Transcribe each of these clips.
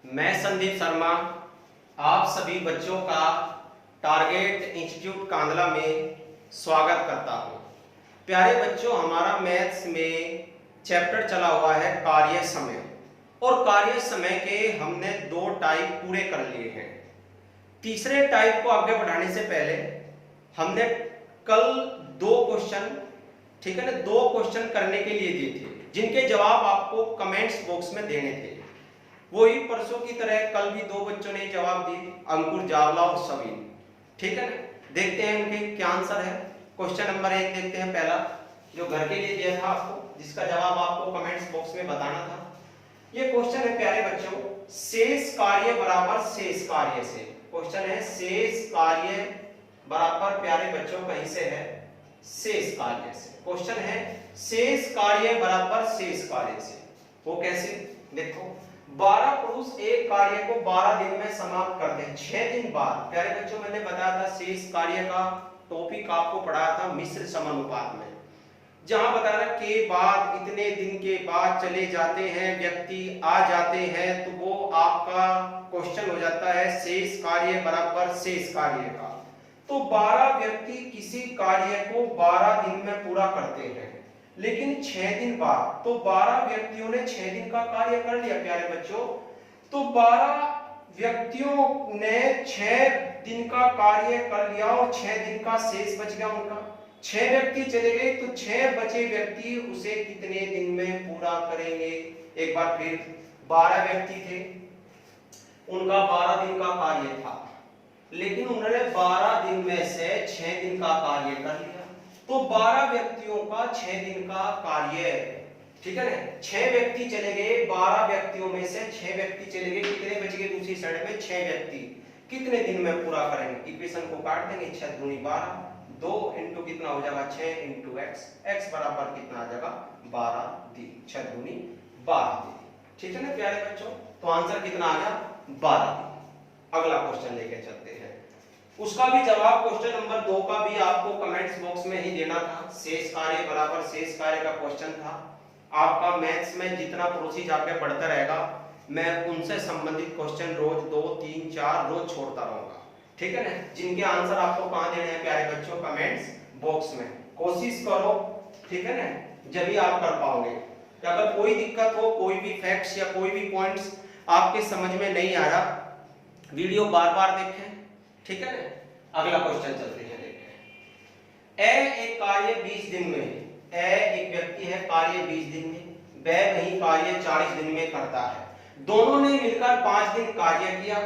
मैं संदीप शर्मा आप सभी बच्चों का टारगेट इंस्टीट्यूट कांदला में स्वागत करता हूं। प्यारे बच्चों, हमारा मैथ्स में चैप्टर चला हुआ है कार्य समय, और कार्य समय के हमने 2 टाइप पूरे कर लिए हैं। तीसरे टाइप को आगे बढ़ाने से पहले हमने कल 2 क्वेश्चन, ठीक है ना, 2 क्वेश्चन करने के लिए दिए थे, जिनके जवाब आपको कमेंट्स बॉक्स में देने थे। वही परसों की तरह कल भी 2 बच्चों ने जवाब दिए, अंकुर जावला और सवीन, ठीक है ना। देखते हैं उनके क्या आंसर है। क्वेश्चन नंबर 1 देखते हैं, पहला जो घर के लिए दिया था आपको, जिसका जवाब आपको कमेंट्स बॉक्स में बताना था। ये क्वेश्चन है प्यारे बच्चों, शेष कार्य बराबर शेष कार्य से। क्वेश्चन है शेष कार्य बराबर, प्यारे बच्चों, कहीं से है, शेष कार्य से। क्वेश्चन है शेष कार्य बराबर शेष कार्य से। वो कैसे, देखो, 12 पुरुष एक कार्य को 12 दिन में समाप्त करते हैं 6 दिन बाद। प्यारे बच्चों, मैंने बताया था शेष कार्य का टॉपिक आपको पढ़ाया था मिश्र समानुपात में, जहां बताया के बाद इतने दिन के बाद चले जाते हैं व्यक्ति, आ जाते हैं, तो वो आपका क्वेश्चन हो जाता है शेष कार्य बराबर शेष कार्य का। तो 12 व्यक्ति किसी कार्य को 12 दिन में पूरा करते हैं, लेकिन 6 दिन बाद, तो 12 व्यक्तियों ने 6 दिन का कार्य कर लिया प्यारे बच्चों। तो 12 व्यक्तियों ने 6 दिन का कार्य कर लिया और 6 दिन का शेष बच गया उनका। 6 व्यक्ति चले गए, तो 6 बचे व्यक्ति उसे कितने दिन में पूरा करेंगे। एक बार फिर, 12 व्यक्ति थे, उनका 12 दिन का कार्य था, लेकिन उन्होंने 12 दिन में से 6 दिन का कार्य कर लिया। तो 12 व्यक्तियों का 6 दिन का कार्य, ठीक है ना। 6 व्यक्ति चले गए, 12 व्यक्तियों में से 6 व्यक्ति चले गए, कितने बच गए दूसरी साइड में, 6 व्यक्ति कितने दिन में पूरा करेंगे। इक्वेशन को काट देंगे, 6 दूनी 12, 2 इंटू कितना हो जाएगा, 6 इंटू एक्स, एक्स बराबर कितना आ जाएगा, 12 दिन, 6 दूनी 12 दिन, ठीक है ना प्यारे बच्चों। तो आंसर कितना आ गया, 12 दिन। अगला क्वेश्चन लेके चलते हैं, उसका भी जवाब क्वेश्चन नंबर 2 का भी आपको कमेंट्स बॉक्स में ही देना था। शेष कार्य बराबर शेष कार्य का क्वेश्चन था। आपका मैथ्स में जितना प्रोसीज आगे बढ़ता रहेगा, मैं उनसे संबंधित क्वेश्चन रोज 2, 3, 4 रोज छोड़ता रहूंगा, ठीक है ना। जिनके आंसर आपको कहां देने हैं प्यारे बच्चों, कमेंट्स बॉक्स में। कोशिश करो, ठीक है ना, जब भी आप कर पाओगे। अगर कोई दिक्कत हो, कोई भी फैक्ट्स या कोई भी पॉइंट्स आपके समझ में नहीं आ रहा, वीडियो बार-बार देखें, ठीक है ना। अगला क्वेश्चन चलते हैं, देखते हैं। ए एक कार्य 20 दिन में, ए एक व्यक्ति है, कार्य 20 दिन में, ब वही कार्य 40 दिन में करता है। दोनों ने मिलकर 5 दिन कार्य किया,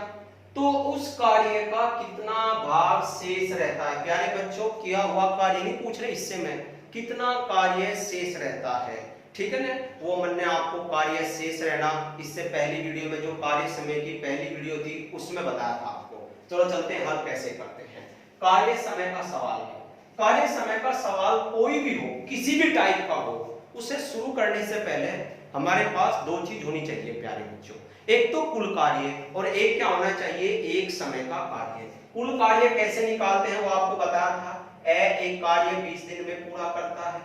तो उस कार्य का कितना भाग शेष रहता है। प्यारे बच्चों, किया हुआ कार्य नहीं पूछ रहे, इससे मैं कितना कार्य शेष रहता है, ठीक है ना। वो मैंने आपको कार्य शेष रहना इससे पहली वीडियो में, जो कार्य समय की पहली वीडियो थी, उसमें बताया था आपको। चलो चलते हैं, हल कैसे करते हैं। कार्य समय का सवाल है। कार्य समय का सवाल कोई भी हो, किसी भी टाइप का हो, उसे शुरू करने से पहले हमारे पास 2 चीज होनी चाहिए प्यारे बच्चों। एक तो कुल कार्य, और एक क्या होना चाहिए, एक समय का कार्य। कुल कार्य कैसे निकालते हैं वो आपको बताया था। ए एक कार्य 20 दिन में पूरा करता है,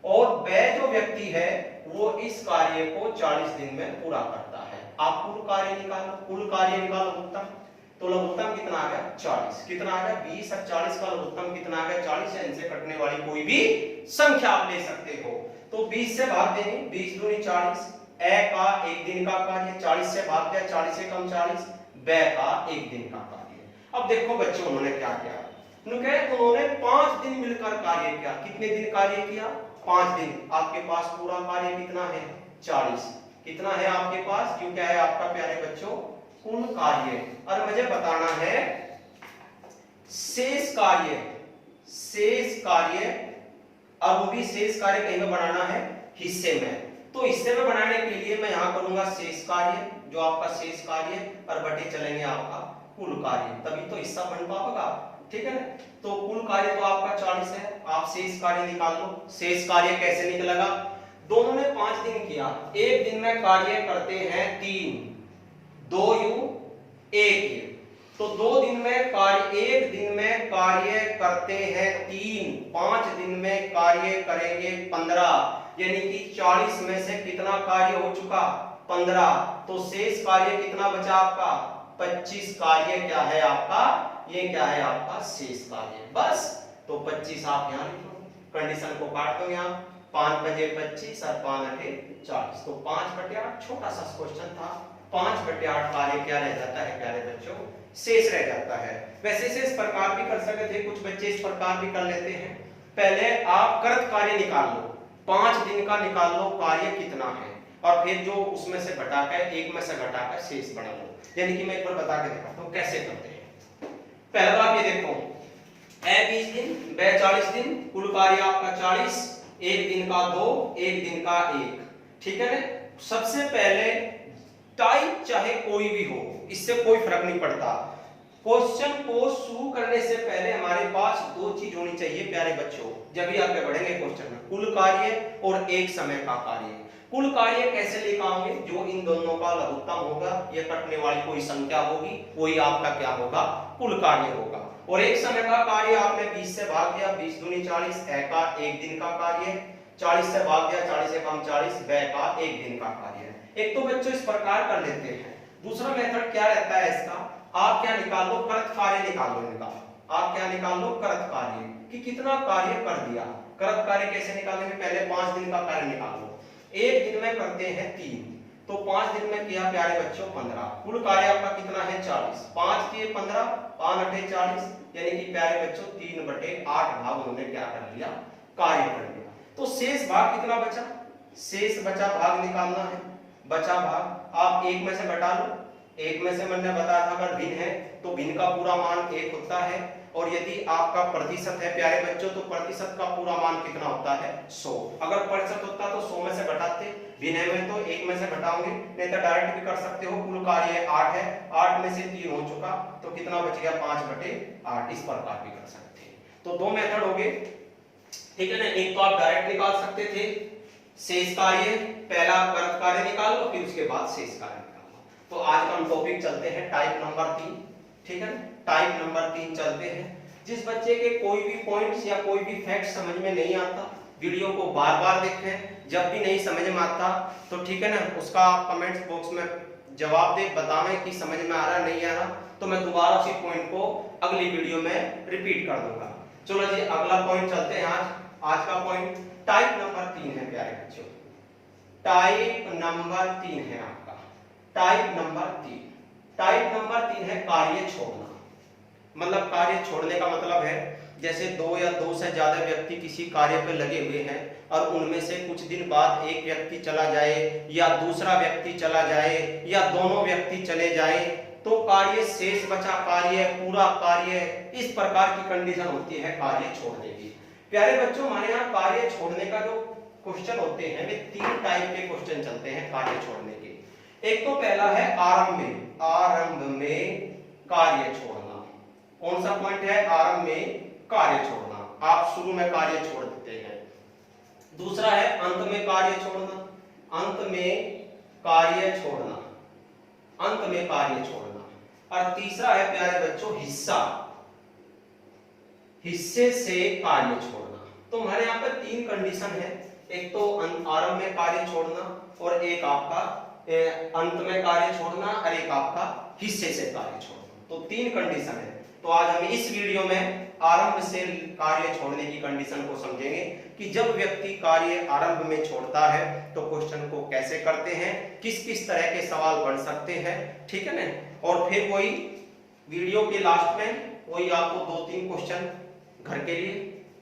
और ब जो व्यक्ति है वो इस कार्य को 40 दिन में पूरा करता है। आप कुल कार्य निकालो, कुल कार्य निकालो उत्तम, तो लघुत्तम कितना आ गया, 40। कितना आ गया, 20 और 40 का लघुत्तम कितना आ गया, 40। या इनसे कटने वाली कोई भी संख्या आप ले सकते हो। तो 20 से भाग देंगे, 20 दूनी 40। ए का 1 दिन का कार्य, 40 से भाग दिया, 40 से कम 40, ब का 1 दिन का कार्य। अब देखो बच्चों, उन्होंने क्या किया, उन्होंने 5 दिन मिलकर कार्य किया। कितने दिन कार्य किया, 5 दिन। आपके पास पूरा कार्य कितना है, 40। कितना है आपके पास, क्यों क्या है आपका प्यारे बच्चों, कुल कार्य। और मुझे बताना है शेष कार्य, शेष कार्य, और वो भी शेष कार्य कहीं में बनाना है, हिस्से में। तो हिस्से में बनाने के लिए मैं यहां करूंगा शेष कार्य, जो आपका शेष कार्य, और बटे चलेंगे आपका कुल कार्य, तभी तो हिस्सा बन पाएगा, ठीक है ना। तो कुल कार्य तो आपका 40 है, आप शेष कार्य निकाल लो। शेष कार्य कैसे निकलेगा, दोनों ने 5 दिन किया, एक दिन में कार्य करते हैं 3, 2 यू 1, तो 2 दिन में कार्य, 1 दिन में कार्य करते हैं 3, 5 दिन में कार्य करेंगे 15, यानी कि 40 में से कितना कार्य हो चुका, 15। तो शेष कार्य कितना बचा आपका 25 कार्य क्या है आपका, ये क्या है आपका शेष कार्य। बस तो 25 आप यहाँ लिख लो, कंडीशन को काट दो यहाँ, 5 बजे 25 और 5 अठे 40, तो 5/8 छोटा सा क्वेश्चन था। 5/8 कार्य क्या रह जाता है प्यारे बच्चों, शेष रह जाता है। वैसे इसे इस प्रकार भी कर सकते थे, कुछ बच्चे इस प्रकार भी कर लेते हैं। पहले आप कृत कार्य निकाल लो, 5 दिन का निकाल लो कार्य कितना है, और फिर जो उसमें से घटाकर एक में से घटाकर शेष बना लो। यानी कि मैं एक बार बता के दिखाता हूँ कैसे करते हैं। पहला आप ये देखो, ए 20 दिन, ब 40 दिन, कुल कार्य आपका 40, एक दिन का 2, एक दिन का 1, ठीक है ना। सबसे पहले टाइप चाहे कोई भी हो, इससे कोई फर्क नहीं पड़ता। क्वेश्चन को शुरू करने से पहले हमारे पास 2 चीज होनी चाहिए प्यारे बच्चों, जब भी आगे बढ़ेंगे क्वेश्चन में, कुल कार्य और एक समय का कार्य। कुल कार्य कैसे लेकर आओगे, जो इन दोनों का लघुत्तम होगा, ये कटने वाली कोई संख्या होगी, वही आपका क्या होगा, कुल कार्य होगा। और एक समय का कार्य आपने 20 से भाग दिया, 20 दूनी 40, ए का एक दिन का कार्य, 40 से भाग दिया, 40 से कम 40, ब का एक दिन का कार्य। एक तो बच्चों इस प्रकार कर लेते हैं। दूसरा मेथड क्या रहता है इसका, आप क्या निकाल लो, कृत कार्य निकाल लो इनका। आप क्या निकाल लो, कृत कार्य, कि कितना कार्य कर दिया। कृत कार्य कैसे निकालेंगे, पहले 5 दिन का कार्य निकाल लो। एक दिन में करते हैं 3, तो 5 दिन में किया प्यारे बच्चों 15, कुल कार्य आपका कितना है 40, 5 किए 15, 5 अठे 40, यानी कि प्यारे बच्चों 3/8 भाग उन्होंने क्या कर लिया, कार्य कर लिया। तो शेष भाग कितना बचा, शेष बचा भाग निकालना है। बचा भाग आप एक में से घटा लो, एक में से मैंने बताया था अगर भिन्न है तो भिन्न का पूरा मान 1 होता है, और यदि आपका प्रतिशत है प्यारे बच्चों तो प्रतिशत का पूरा मान कितना होता है 100। अगर प्रतिशत होता तो 100 में से घटाते, भिन्न में तो 1 में से घटाओगे, नहीं तो डायरेक्ट भी कर सकते हो। कुल कार्य 8 है, 8 में से 3 हो चुका तो कितना बच गया 5/8, इस प्रकार भी कर सकते हैं। तो 2 मेथड हो गए, ठीक है ना। एक तो आप डायरेक्ट निकाल सकते थे शेष कार्य, पहला कृत कार्य निकाल लो, फिर उसके बाद शेष कार्य निकाल लो। तो आज का हम टॉपिक चलते हैं टाइप नंबर 3, ठीक है। टाइप नंबर 3 चलते हैं। जिस बच्चे के कोई भी पॉइंट्स या कोई भी फैक्ट समझ में नहीं आता, वीडियो को बार-बार देखें, जब भी नहीं समझ में आता तो ठीक है ना, उसका कमेंट्स बॉक्स में जवाब दे, बतावें कि समझ में आ रहा नहीं आ रहा, तो मैं दोबारा उसी पॉइंट को अगली वीडियो में रिपीट कर दूंगा। चलो जी अगला पॉइंट चलते हैं। आज का पॉइंट टाइप नंबर 3 है प्यारे बच्चों, टाइप नंबर 3 है आपका। टाइप नंबर 3 है कार्य छोड़ना। मतलब कार्य छोड़ने का मतलब है जैसे 2 या 2 से ज्यादा व्यक्ति किसी कार्य पर लगे हुए हैं और उनमें से कुछ दिन बाद एक व्यक्ति चला जाए या दूसरा व्यक्ति चला जाए या दोनों व्यक्ति चले जाए तो कार्य शेष बचा कार्य, पूरा कार्य, इस प्रकार की कंडीशन होती है कार्य छोड़ने की। प्यारे बच्चों हमारे यहाँ कार्य छोड़ने का जो क्वेश्चन होते हैं वे 3 टाइप के क्वेश्चन चलते हैं कार्य छोड़ने के। एक तो पहला है आरंभ में कार्य छोड़ना। कौन सा पॉइंट है, आरंभ में कार्य छोड़ना, आप शुरू में कार्य छोड़ देते हैं। दूसरा है अंत में कार्य छोड़ना, अंत में कार्य छोड़ना, अंत में कार्य छोड़ना। और तीसरा है प्यारे बच्चों हिस्से से कार्य छोड़ना। तो हमारे यहाँ पर 3 कंडीशन है, एक तो आरंभ में कार्य छोड़ना और एक आपका अंत में कार्य छोड़ना और एक आपका हिस्से से कार्य छोड़ना। तो 3 कंडीशन है। तो आज हम इस वीडियो में आरंभ से कार्य छोड़ने की कंडीशन को समझेंगे कि जब व्यक्ति कार्य आरंभ में छोड़ता है तो क्वेश्चन को कैसे करते हैं, किस किस तरह के सवाल बन सकते हैं, ठीक है ना। और फिर वही वीडियो के लास्ट में वही आपको 2-3 क्वेश्चन घर के लिए।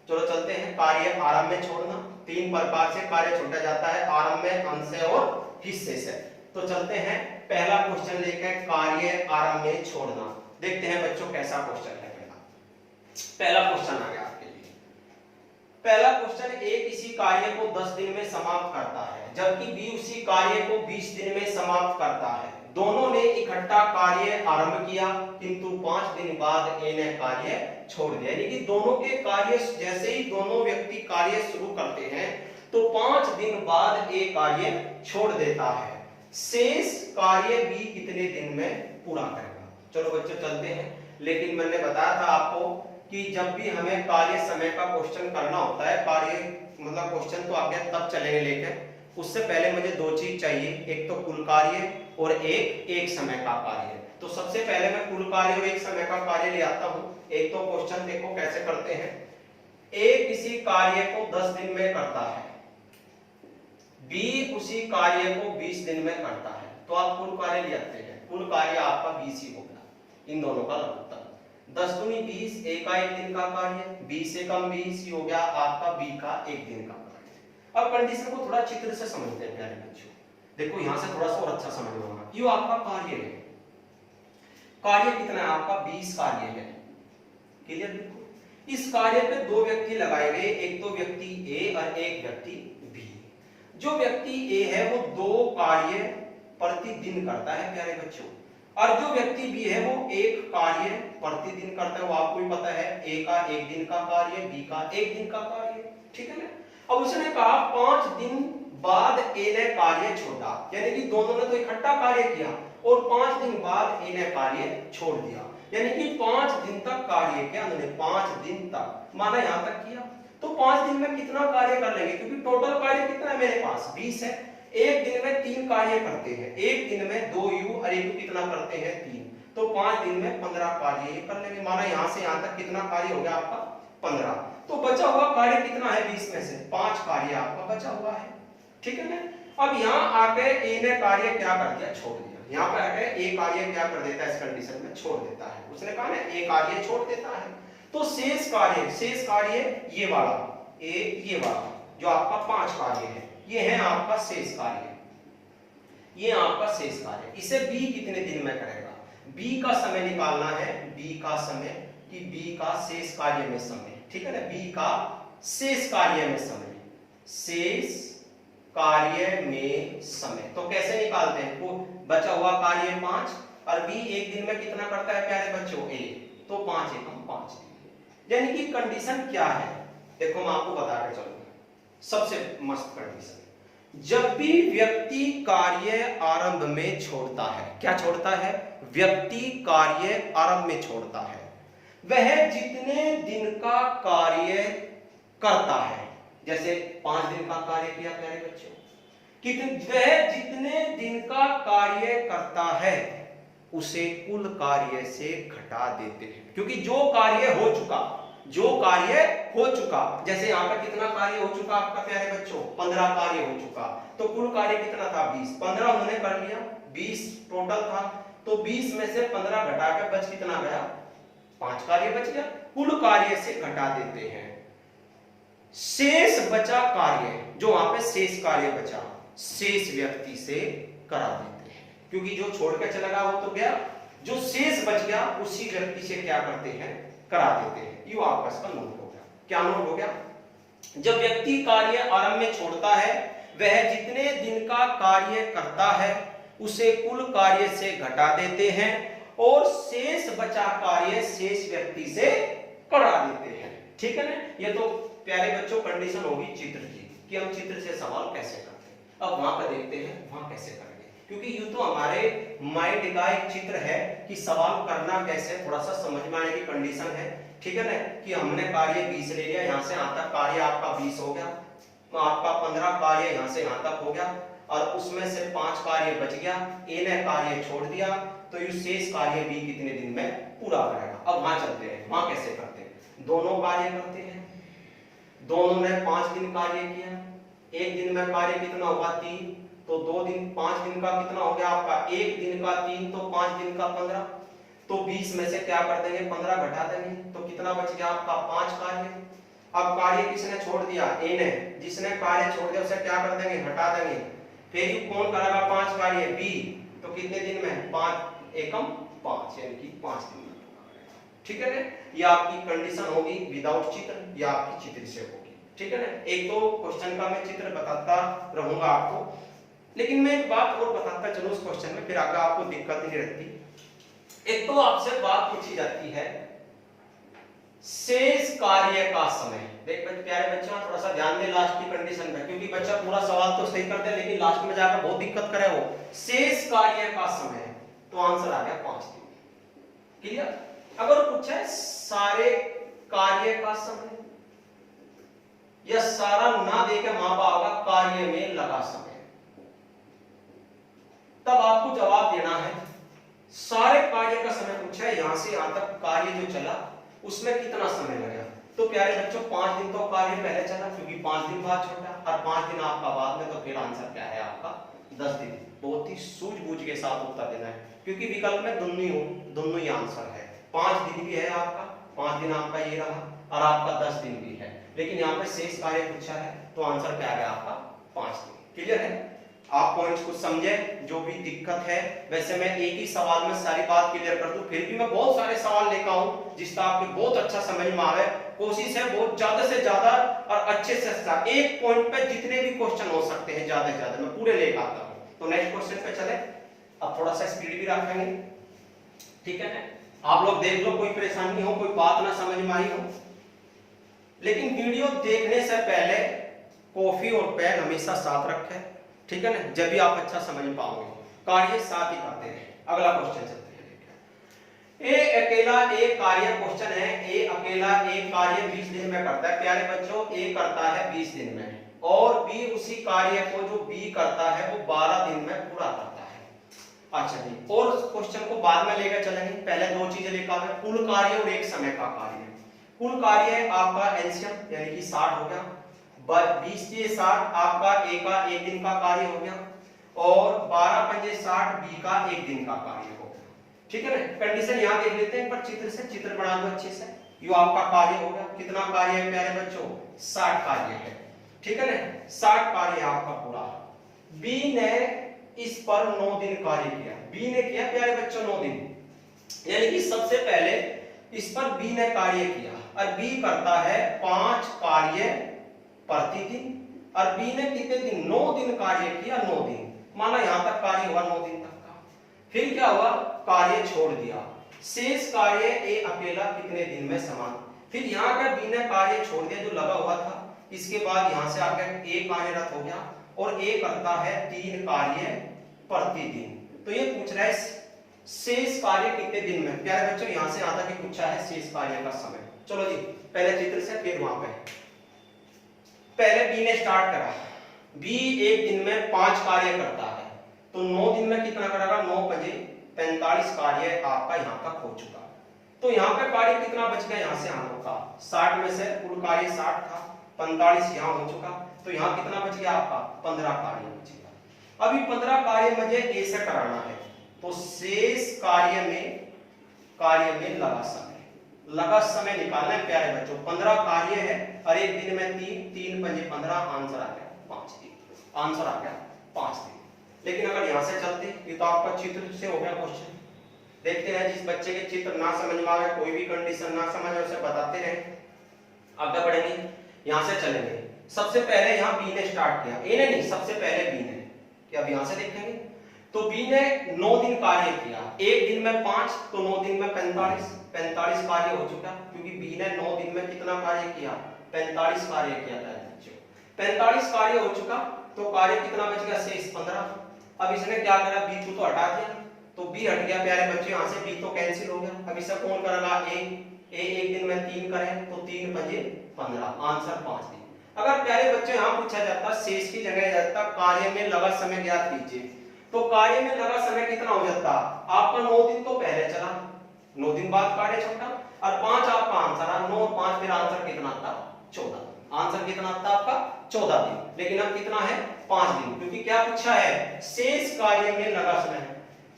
चलो चलते हैं। कार्य आरंभ में छोड़ना, 3 प्रकार से कार्य छोड़ा जाता है, आरंभ में, अंत से और हिस्से से। तो चलते हैं पहला क्वेश्चन लेकर, कार्य आरंभ में छोड़ना। देखते हैं बच्चों कैसा क्वेश्चन है। पहला क्वेश्चन आ गया आपके लिए। पहला क्वेश्चन, ए किसी कार्य को 10 दिन में समाप्त करता है जबकि बी उसी कार्य को 20 दिन में समाप्त करता है। दोनों ने इकट्ठा कार्य आरंभ किया किंतु 5 दिन बाद ए ने कार्य छोड़ दिया। यानी कि दोनों के कार्य, जैसे ही दोनों व्यक्ति कार्य शुरू करते हैं तो 5 दिन बाद ए कार्य छोड़ देता है। शेष कार्य बी कितने दिन में पूरा करेगा। चलो बच्चों चलते हैं। लेकिन मैंने बताया था आपको कि जब भी हमें कार्य समय का क्वेश्चन करना होता है, कार्य मतलब क्वेश्चन तो आगे तब चलेंगे लेकर, उससे पहले मुझे 2 चीज चाहिए, एक तो कुल कार्य और एक समय का कार्य। तो सबसे पहले मैं कुल कार्य और एक समय का कार्य ले आता हूं। एक तो क्वेश्चन देखो कैसे करते हैं। ए किसी कार्य को 10 दिन में करता है, बी उसी कार्य को 20 दिन में करता है, तो आप कुल कार्य ले आते हैं। कुल कार्य आपका 20 ही होगा, इन दोनों का लघुत्तम। 10 दूनी 20, ए का 1 दिन का कार्य, 20 से कम 20 ही हो गया आपका बी का 1 दिन का कार्य। अब कंडीशन को थोड़ा चित्र से समझते हैं प्यारे बच्चों। देखो यहां से थोड़ा सा और अच्छा समझ में आएगा। ये आपका कार्य है, कार्य कितना है आपका 20 कार्य है। क्लियर? देखो इस कार्य पे दो व्यक्ति लगाए गए, एक तो व्यक्ति ए और एक व्यक्ति बी। जो व्यक्ति ए है वो 2 कार्य प्रतिदिन करता है प्यारे बच्चों, और जो व्यक्ति बी है वो 1 कार्य प्रतिदिन करता है। वो आपको भी पता है, ए का 1 दिन का कार्य, बी का 1 दिन का कार्य। ठीक है ना? अब उसने कहा 5 दिन बाद ए ने कार्य छोड़ा, यानी कि दोनों ने तो इकट्ठा कार्य किया और 5 दिन बाद ए ने कार्य छोड़ दिया, यानी कि 5 दिन तक कार्य किया उन्होंने। 5 दिन तक माना यहां तक किया, तो 5 दिन में कितना कार्य कर लेंगे, क्योंकि टोटल कार्य कितना है मेरे पास 20 है। एक दिन में 3 कार्य करते हैं, एक दिन में 2 यू और एक यू कितना करते हैं 3, तो 5 दिन में 15 कार्य कर लेंगे। माना यहां से यहां तक कितना कार्य हो गया आपका 15। तो बचा हुआ कार्य कितना है 20 में से 5 कार्य आपका बचा हुआ है। ठीक है ना? अब यहां आके ए ने कार्य क्या कर दिया, छोड़ दिया। यहां पे आके ए कार्य क्या कर देता है, इस कंडीशन में छोड़ देता है। उसने कहा ना ए कार्य छोड़ देता है, तो शेष कार्य ये वाला ए, ये वाला जो आपका 5 कार्य है, ये है आपका शेष कार्य। ये आपका शेष कार्य, इसे बी कितने दिन में करेगा, बी का समय निकालना है। बी का समय कि बी का शेष कार्य में समय। ठीक है ना? बी का शेष कार्य में समय, शेष कार्य में समय। तो कैसे निकालते हैं, वो बचा हुआ कार्य 5 और बी 1 दिन में कितना करता है प्यारे बच्चों 1, तो 5 एकम 5 दिन। यानी कि कंडीशन क्या है, देखो मैं आपको बता के चलूंगा। सबसे मस्त कंडीशन, जब भी व्यक्ति कार्य आरंभ में छोड़ता है, क्या छोड़ता है, व्यक्ति कार्य आरंभ में छोड़ता है, वह जितने दिन का कार्य करता है, जैसे 5 दिन का कार्य किया प्यारे बच्चों, वह जितने दिन का कार्य करता है उसे कुल कार्य से घटा देते हैं। क्योंकि जो कार्य हो चुका, जैसे यहाँ पर कितना कार्य हो चुका आपका प्यारे बच्चों 15 कार्य हो चुका, तो कुल कार्य कितना था 20, 15 उन्होंने कर लिया, 20 टोटल था, तो 20 में से 15 घटा के बच कितना गया 5 कार्य बच गया, कुल कार्य से घटा देते हैं। शेष बचा कार्य, जो वहां पे शेष कार्य बचा, शेष व्यक्ति से करा देते हैं, क्योंकि जो छोड़ के चला गया वो तो गया, जो शेष बच गया उसी व्यक्ति से क्या करते हैं, करा देते हैं। ये आपका इसका नोट हो गया। क्या नोट हो गया, जब व्यक्ति कार्य आरंभ में छोड़ता है, वह जितने दिन का कार्य करता है उसे कुल कार्य से घटा देते हैं और शेष बचा कार्य शेष व्यक्ति से करा देते हैं। ठीक है ना? ये तो प्यारे बच्चों कंडीशन होगी चित्र की, कि हम चित्र से सवाल कैसे करते हैं। अब वहां पर देखते हैं वहां कैसे करेंगे, क्योंकि यूं तो हमारे माइंड का एक चित्र है कि सवाल करना कैसे, थोड़ा सा समझ में आने की कंडीशन है। ठीक है ना? कि हमने कार्य 20 ले लिया, यहां से यहां तक कार्य आपका 20 हो गया, तो आपका 15 कार्य यहां से यहां तक हो गया, और उसमें से 5 कार्य बच गया, ए ने कार्य छोड़ दिया, तो ये शेष कार्य बी कितने दिन में पूरा करेगा। अब वहां चलते हैं, वहां कैसे करते हैं, दोनों कार्य करते हैं। दोनों ने 5 दिन कार्य किया, एक दिन में कार्य कितना होगा 3, तो 2 दिन 5 दिन का कितना हो गया आपका, एक दिन का 3, तो 5 दिन का 15, तो 20 में से क्या कर देंगे 15 घटा देंगे, तो कितना बच गया आपका 5 कार्य। अब कार्य किसने छोड़ दिया, ए ने, जिसने कार्य छोड़ दिया उसे क्या कर देंगे, हटा देंगे। फिर ये कौन करेगा 5 कार्य, बी, तो कितने दिन में 5 एकम 5, यानी कि 5 दिन में। ठीक है ना? ये आपकी कंडीशन होगी विदाउट चित्र, या आपकी चित्र से होगी। ठीक है ना? एक तो क्वेश्चन का मैं चित्र बताता रहूंगा आपको, लेकिन मैं एक बात और बताता चलूं उस क्वेश्चन में, फिर आगे आपको दिक्कत नहीं रहती। एक तो आपसे बात पूछी जाती है शेष कार्य का समय। देख प्यारे बच्चों थोड़ा सा ध्यान दें लास्ट की कंडीशन में, क्योंकि बच्चा पूरा सवाल तो सही करते हैं लेकिन लास्ट में जाकर बहुत दिक्कत करे वो। शेष कार्य का समय, तो आंसर आ गया 5 दिन। क्लियर? अगर पूछा है सारे कार्य का समय, या सारा ना देकर मापा होगा कार्य में लगा समय, तब आपको जवाब देना है सारे कार्य का समय पूछा है, यहां से यहां तक कार्य जो चला उसमें कितना समय लगा। तो प्यारे बच्चों 5 दिन तो कार्य पहले चला क्योंकि 5 दिन बाद छोटा और 5 दिन आपका बाद में, तो फिर आंसर क्या है आपका 10 दिन। बहुत ही सूझबूझ के साथ उत्तर देना है क्योंकि विकल्प में दोनों ही आंसर है। 5 दिन भी है आपका, 5 दिन आपका ये रहा और आपका 10 दिन भी है, लेकिन यहाँ पे शेष कार्य पूछा है तो आंसर क्या आ गया आपका 5 दिन। क्लियर है? आप पॉइंट्स को समझे, जो भी दिक्कत है। वैसे मैं एक ही सवाल में सारी बात क्लियर कर दूं, फिर भी मैं बहुत सारे सवाल लेकर आऊं जिसका आपको बहुत अच्छा समझ में आवे। कोशिश है बहुत ज्यादा से ज्यादा और अच्छे से अच्छा, एक पॉइंट पे जितने भी क्वेश्चन हो सकते हैं ज्यादा से ज्यादा मैं पूरे लेकर आता हूं। तो नेक्स्ट क्वेश्चन पे चले। अब थोड़ा सा स्पीड भी रखेंगे, ठीक है? आप लोग देख लो, कोई परेशानी हो, कोई बात ना समझ में आई हो, लेकिन वीडियो देखने से पहले कॉफी और पेन हमेशा साथ रखें, ठीक है ना? जब भी आप अच्छा समझ पाओगे। कार्य साथ ही करते रहे। अगला क्वेश्चन चलते हैं, देखिए। ए अकेला एक कार्य, क्वेश्चन है ए अकेला एक कार्य 20 दिन में करता है। प्यारे बच्चों, ए करता है 20 दिन में और बी उसी कार्य को जो बी करता है वो 12 दिन में पूरा करता है। अच्छा जी, और क्वेश्चन को बाद में लेकर चलेंगे। पहले दो चीजें लेकर आवे, कुल कार्य और एक समय का कार्य। कुल कार्य है आपका एलसीएम यानी कि 60 हो गया, 20 से 60 आपका ए का एक दिन का कार्य हो गया और 12 पंजे 60 बी का एक दिन का कार्य हो गया, ठीक है ना? कंडीशन यहां देख लेते हैं, पर चित्र से चित्र बना दो अच्छे से। ये आपका कार्य हो गया, कितना कार्य है प्यारे बच्चों? 60 कार्य है, ठीक है ना? 60 कार्य आपका पूरा। बी ने इस पर 9 दिन कार्य किया। बी ने किया प्यारे बच्चों 9 दिन, यानी कि सबसे पहले इस पर बी ने कार्य किया और बी करता है 5 कार्य प्रतिदिन। और बी ने कितने दिन? 9 दिन कार्य किया, 9 दिन माना यहां तक कार्य हुआ 9 दिन तक का। फिर क्या हुआ? कार्य छोड़ दिया, शेष कार्य ए अकेला कितने दिन में समाप्त। फिर यहां का बी ने कार्य छोड़ दिया जो लगा हुआ था, इसके बाद यहां से आगे ए कार्यरत हो गया और ए करता है 3 कार्य प्रतिदिन। तो ये पूछ रहा है शेष कार्य कितने दिन में। प्यारे बच्चों, यहां से यहां तक ही पूछा है शेष कार्य का समय। चलो जी, पहले चित्र से फिर वहां पे। पहले बी ने स्टार्ट करा, बी एक दिन में 5 कार्य करता है, तो 9 दिन में कितना करेगा? 9 बजे 45 कार्य आपका यहां तक हो चुका। तो यहां पे कार्य कितना बच गया? यहां से हम लोग का 60 में से कुल कार्य 60 था, 45 यहां हो चुका, तो यहां कितना बच गया आपका? 15 कार्य बच गया। अभी 15 कार्य मुझे ए से कराना है, तो शेष कार्य में लगा समय निकालना है प्यारे बच्चों। 15 कार्य है और एक दिन में 3 पंजे 15, आंसर आ गया 5 दिन। आंसर आ गया 5 दिन। लेकिन अगर यहां से चलते, ये तो आपका चित्र से हो गया क्वेश्चन। देखते हैं जिस बच्चे के चित्र ना समझ में आए, कोई भी कंडीशन ना समझ आए, उसे बताते रहे। आगे बढ़ेंगे, यहां से चलेंगे। सबसे पहले यहां बी ने स्टार्ट किया, ए ने नहीं, सबसे पहले बी ने। क्या अब यहां से देखेंगे तो बी ने 9 दिन कार्य किया, एक दिन में 5, तो 9 दिन में 45 कार्य हो चुका, क्योंकि बी ने 9 दिन में कितना कार्य किया? 45 कार्य किया था बच्चों। 45 कार्य हो चुका, तो कार्य कितना बच गया? शेष 15। अब इसने क्या करा? बी को तो हटा दिया, तो बी हट गया प्यारे बच्चे, यहां से बी तो कैंसिल हो गया। अब इसे कौन करेगा? ए एक दिन में 3 करे, तो 3 पंजे 15, आंसर 5 दिन। अगर प्यारे बच्चे यहां पूछा जाता शेष की जगह जाता कार्य में लगा समय ज्ञात कीजिए, तो कार्य में लगा समय कितना हो जाता? आपका 9 दिन तो पहले चला, 9 दिन बाद कार्य छोटा, और 5 आपका आंसर आ, 9 और 5 फिर आंसर कितना आता? 14। आंसर कितना आता आपका? 14 दिन। लेकिन अब कितना है? 5 दिन, क्योंकि क्या पूछा है? शेष कार्य में लगा समय।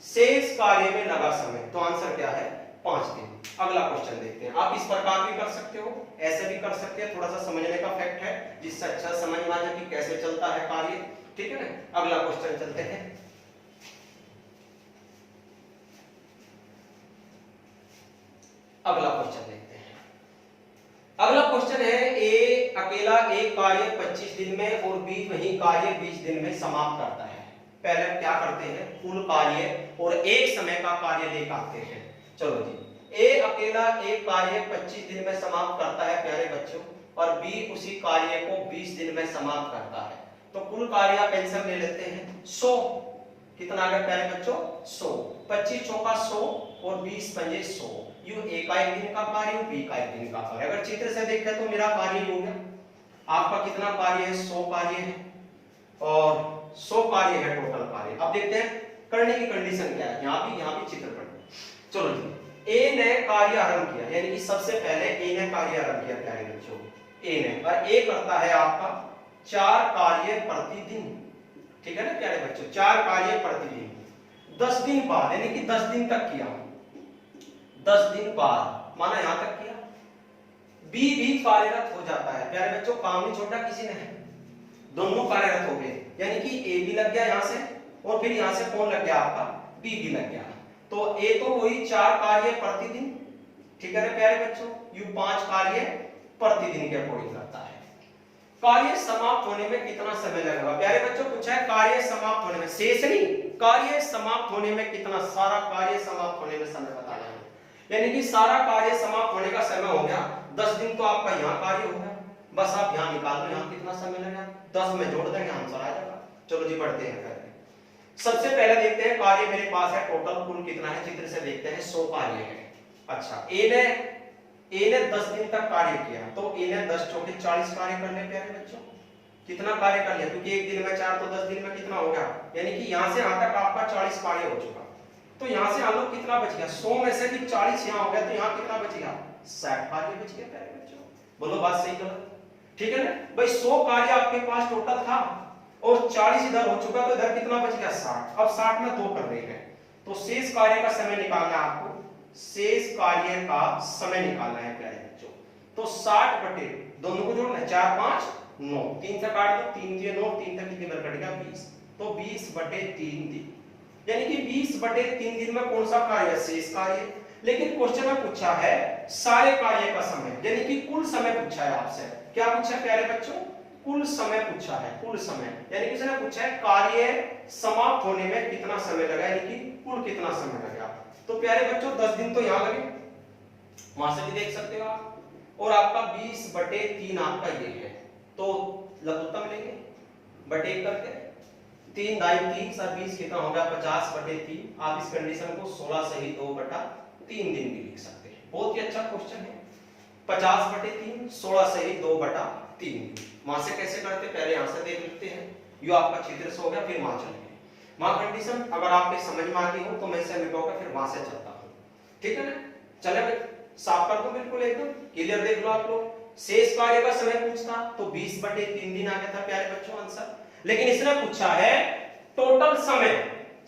शेष कार्य में लगा समय, तो आंसर क्या है? 5 दिन। अगला क्वेश्चन देखते हैं। आप इस प्रकार भी कर सकते हो, ऐसे भी कर सकते हैं, थोड़ा सा समझने का फैक्ट है जिससे अच्छा समझ में आ जाए कि कैसे चलता है कार्य, ठीक है ना? अगला क्वेश्चन चलते हैं। अगला क्वेश्चन देखते हैं। अगला क्वेश्चन है ए अकेला एक कार्य 25 दिन में और बी वही कार्य 20 दिन में समाप्त करता है। पहले क्या करते हैं? कुल कार्य और एक समय का कार्य लेकर आते हैं। चलो जी, ए अकेला एक कार्य 25 दिन में समाप्त करता है प्यारे बच्चों, और बी उसी कार्य को 20 दिन में समाप्त करता है। तो कुल कार्य आप आंसर ले लेते हैं 100। कितना आ गया प्यारे बच्चों? 100। 25 चौका 100 और 20 पंजे 100। यू ए का एक दिन का कार्य, बी का एक दिन का कार्य। अगर चित्र से देखें तो मेरा कार्य हो गया, आपका कितना कार्य है? 100 कार्य है और 100 कार्य है टोटल कार्य। अब देखते हैं करने की कंडीशन क्या है, यहाँ भी चित्र पढ़ना। चलो जी, ए ने कार्य आरंभ किया, यानी कि सबसे पहले ए ने कार्य आरंभ किया प्यारे बच्चों, ए ने, और ए करता है आपका 4 कार्य प्रतिदिन, ठीक है ना प्यारे बच्चों, 4 कार्य प्रतिदिन। 10 दिन बाद, यानी कि 10 दिन तक किया, 10 दिन बाद माना यहां तक किया, बी भी कार्यरत हो जाता है प्यारे बच्चों, काम नहीं छोड़ा किसी ने, दोनों कार्यरत हो गए, यानी कि ए भी लग गया यहां से, और फिर यहां से कौन लग गया आपका, बी भी लग गया। तो ए तो वही 4 कार्य प्रतिदिन, ठीक है ना प्यारे बच्चों, यू 5 कार्य प्रतिदिन के अकॉर्डिंग करता है। कार्य समाप्त होने में कितना समय लगेगा प्यारे बच्चों, पूछा है कार्य समाप्त होने में, शेष नहीं, कार्य समाप्त होने में कितना, सारा कार्य समाप्त होने में समय बताना है, यानी कि सारा कार्य समाप्त होने का समय हो गया 10 दिन, तो आपका यहाँ कार्य हो गया, बस आप यहाँ निकाल दो, यहाँ कितना समय लगेगा, 10 में जोड़ देंगे आंसर आ जाएगा। चलो जी बढ़ते हैं करके, सबसे पहले देखते हैं कार्य मेरे पास है, टोटल कुल कितना है, चित्र से देखते हैं 100 कार्य है। अच्छा, ए ने 10 दिन तक कार्य किया, तो ए ने 10 चौके 40 कार्य करने प्यारे बच्चों, कितना कार्य कर लिया, क्योंकि एक दिन में 4 तो 10 दिन में कितना हो गया, यानी कि यहां से यहां तक आपका 40 कार्य हो चुका, तो यहां से हम लोग कितना बच गया, 100 में से कि 40 यहां हो गया, तो यहां कितना बच गया, 60 कार्य बच गया प्यारे बच्चों, बोलो बात सही गलत, ठीक है ना भाई, 100 कार्य आपके पास टोटल था और 40 इधर हो चुका, तो इधर कितना बच गया 60, अब 60 में 2 कर रहे हैं, तो शेष कार्य का समय निकालना है आपको, शेष कार्य का समय निकालना है प्यारे बच्चों, तो 60 बटे दोनों को जोड़ना है, 4 5 9, 3 से काट दो, 3 दिए 9, 3 तक कितने बार कट गया 20, तो 20 बटे 3 दिन, यानी कि 20 बटे 3 दिन में कौन सा कार्य है, शेष कार्य, लेकिन क्वेश्चन में पूछा है सारे कार्य का समय, यानी कि कुल समय पूछा है आपसे, क्या पूछा है प्यारे बच्चों, कुल समय पूछा है, कुल समय, यानी कि इसने पूछा है कार्य समाप्त होने में कितना समय लगा, यानी कि कुल कितना समय लगा, तो प्यारे बच्चों 10 दिन तो यहां लगे, वहां से भी देख सकते हो आप, और आपका 20 बटे 3 आपका ये है, तो लघुत्तम लेंगे बटे 1 करके, 3 दाई 30 और 20 कितना होगा 50 बटे 3, आप इस कंडीशन को 16 सही 2 बटा 3 दिन भी लिख सकते हैं, बहुत ही अच्छा क्वेश्चन है, 50 बटे 3 16 सही 2 बटा 3, वहां से कैसे करते, पहले यहां से देख लेते हैं, ये आपका चित्र से हो गया, फिर वहां चलेंगे, वहां कंडीशन अगर आपके समझ में आ गई हो तो मैं इसे मिटाऊंगा, फिर वहां से चलता हूं, ठीक है ना, चले साफ कर दो बिल्कुल एकदम क्लियर, देख लो आप लोग, शेष कार्य का समय पूछता तो 20 बटे 3 दिन आ गया था प्यारे बच्चों आंसर, लेकिन इसने पूछा है टोटल समय,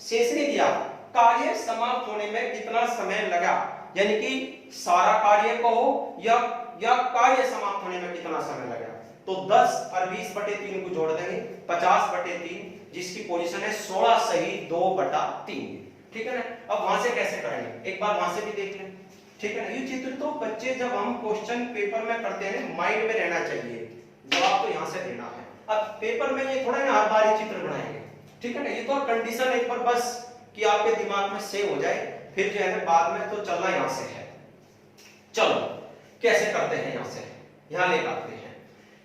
शेष नहीं दिया, कार्य समाप्त होने में कितना समय लगा, यानी कि सारा कार्य को या कार्य समाप्त होने में कितना समय लगा, तो 10 और 20 बटे 3 को जोड़ देंगे, 50 बटे 3, जिसकी पोजीशन है 16 सही 2 बटा 3, ठीक है ना, अब वहां से कैसे करेंगे, एक बार वहां से भी देख लें, ठीक है ना, ये चित्र तो बच्चे जब हम क्वेश्चन पेपर में करते हैं माइंड में रहना चाहिए, जवाब तो यहां से देना है, अब पेपर में ये थोड़ा ना हर बार चित्र बनाएंगे, ठीक है ना, ये तो कंडीशन एक बार बस कि आपके दिमाग में सेव हो जाए, फिर जो है ना बाद में तो चलना यहां से है। चलो कैसे करते हैं, यहां से यहां लेकर आते हैं,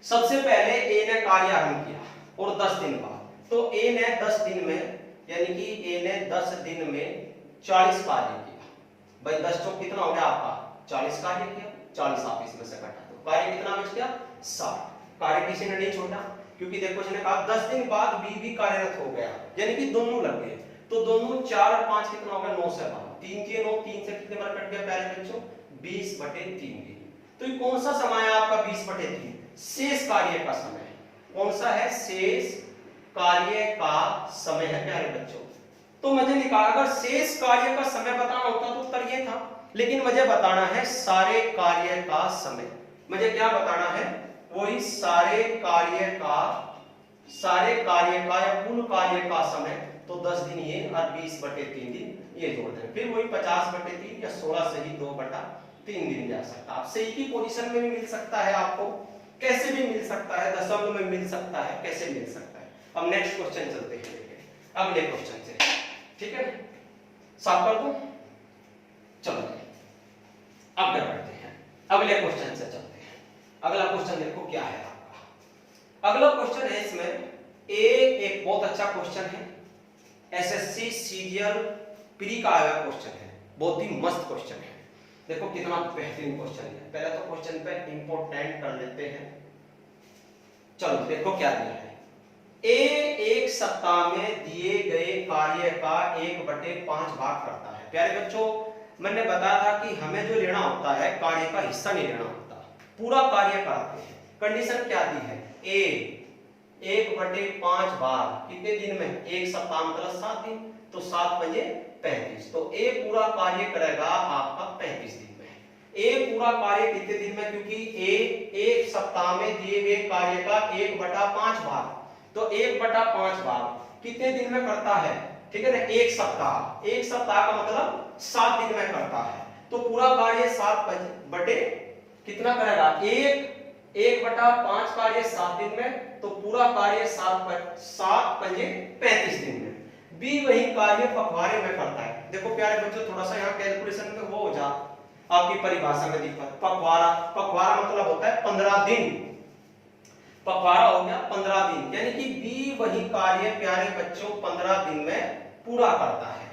सबसे पहले ए ने कार्य आरंभ किया और 10 दिन बाद, तो ए ने 10 दिन में, यानी कि ए ने 10 दिन में 40 कार्य किया, भाई 10 चौक कितना हो गया आपका 40 कार्य किया, 40 आप इसमें से घटा दो, कार्य कितना बच गया 60, कार्य किसी ने नहीं छोड़ा, क्योंकि देखो इसने कहा 10 दिन बाद बी भी कार्यरत हो गया, यानी कि दोनों लग गए, तो दोनों 4 और 5 कितना होगा 9 से 12, 3 के 9, 3 से कितने बार कट गया प्यारे बच्चों 20 बटे 3 दिन, तो ये कौन सा समय है आपका 20 बटे 3, शेष कार्य का समय, कौन सा है शेष कार्य का समय है प्यारे बच्चों, तो मुझे निकाल, अगर शेष कार्य का समय बताना होता तो उत्तर ये था, लेकिन मुझे बताना है सारे कार्य का समय, मुझे क्या बताना है, वही सारे कार्य का या कुल कार्य का समय, तो 10 दिन ये और 20 बटे 3 दिन ये जोड़ दें, फिर वही 50 बटे 3 या 16 से ही 2 बटा 3 दिन जा सकता है, आपसे एक ही पोजीशन में भी मिल सकता है, आपको कैसे भी मिल सकता है, दशमलव में मिल सकता है, कैसे मिल सकता है। अब नेक्स्ट क्वेश्चन चलते हैं अगले क्वेश्चन से, ठीक है, साफ कर दो, चलो अब क्या करते हैं, अगले क्वेश्चन से चलते हैं, अगला क्वेश्चन देखो क्या है आपका, अगला क्वेश्चन है इसमें एक बहुत अच्छा क्वेश्चन है, एसएससी सीजीएल प्री का आया क्वेश्चन है, बहुत ही मस्त क्वेश्चन है, देखो कितना बेहतरीन क्वेश्चन है, पहले तो क्वेश्चन पे इंपोर्टेंट कर लेते हैं, चलो देखो क्या दिया है, ए एक सप्ताह में दिए गए कार्य का 1/5 भाग करता है। प्यारे बच्चों, मैंने बताया था कि हमें जो लेना होता है कार्य का हिस्सा नहीं लेना होता, पूरा कार्य कराते हैं। कंडीशन क्या दी है? ए 1/5 भाग कितने दिन में? एक सप्ताह मतलब 7 दिन, तो 7 पंजे 35, तो ए पूरा कार्य करेगा आपका 35 दिन में। ए पूरा कार्य कितने दिन में? क्योंकि ए एक सप्ताह में दिए गए कार्य का 1/5 भाग, तो 1/5 भाग कितने दिन में करता है? ठीक है ना, एक सप्ताह, एक सप्ताह का मतलब 7 दिन में करता है, तो पूरा कार्य 7 बटे कितना करेगा? 1/5 कार्य 7 दिन में, तो पूरा कार्य 7 पंजे 35 दिन में। बी वही कार्य पखवाड़े में करता है। देखो प्यारे बच्चों, थोड़ा सा यहाँ कैलकुलेशन में वो हो जा, आपकी परिभाषा में दिक्कत। पखवाड़ा, पखवाड़ा मतलब होता है 15 दिन, पखवाड़ा हो गया 15 दिन, यानी कि बी वही कार्य प्यारे बच्चों 15 दिन में पूरा करता है।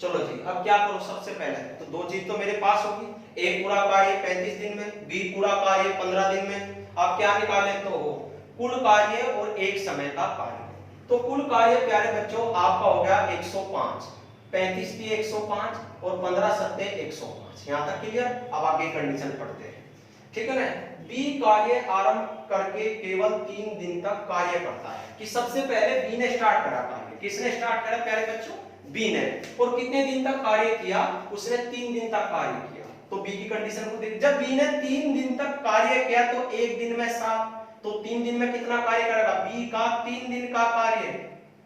चलो जी, अब क्या करो? सबसे पहले तो दो चीज तो मेरे पास होगी, एक पूरा कार्य 35 दिन में, बी पूरा कार्य 15 दिन में। आप क्या निकाले? तो कुल कार्य और एक समय का कार्य। तो कुल कार्य प्यारे बच्चों आपका हो गया 105, 35 की 105 और 15 सत्ते 105। यहां तक क्लियर? अब आगे कंडीशन पढ़ते हैं, ठीक है ना। बी कार्य आरंभ करके केवल 3 दिन तक कार्य करता है। कि सबसे पहले बी ने स्टार्ट करा कार्य। किसने स्टार्ट करा प्यारे बच्चों? बी ने। और कितने दिन तक कार्य किया? उसने 3 दिन तक कार्य किया। तो बी की कंडीशन को देख, जब बी ने 3 दिन तक कार्य किया तो एक दिन में 7, तो 3 दिन में कितना कार्य करेगा? बी का 3 दिन का कार्य,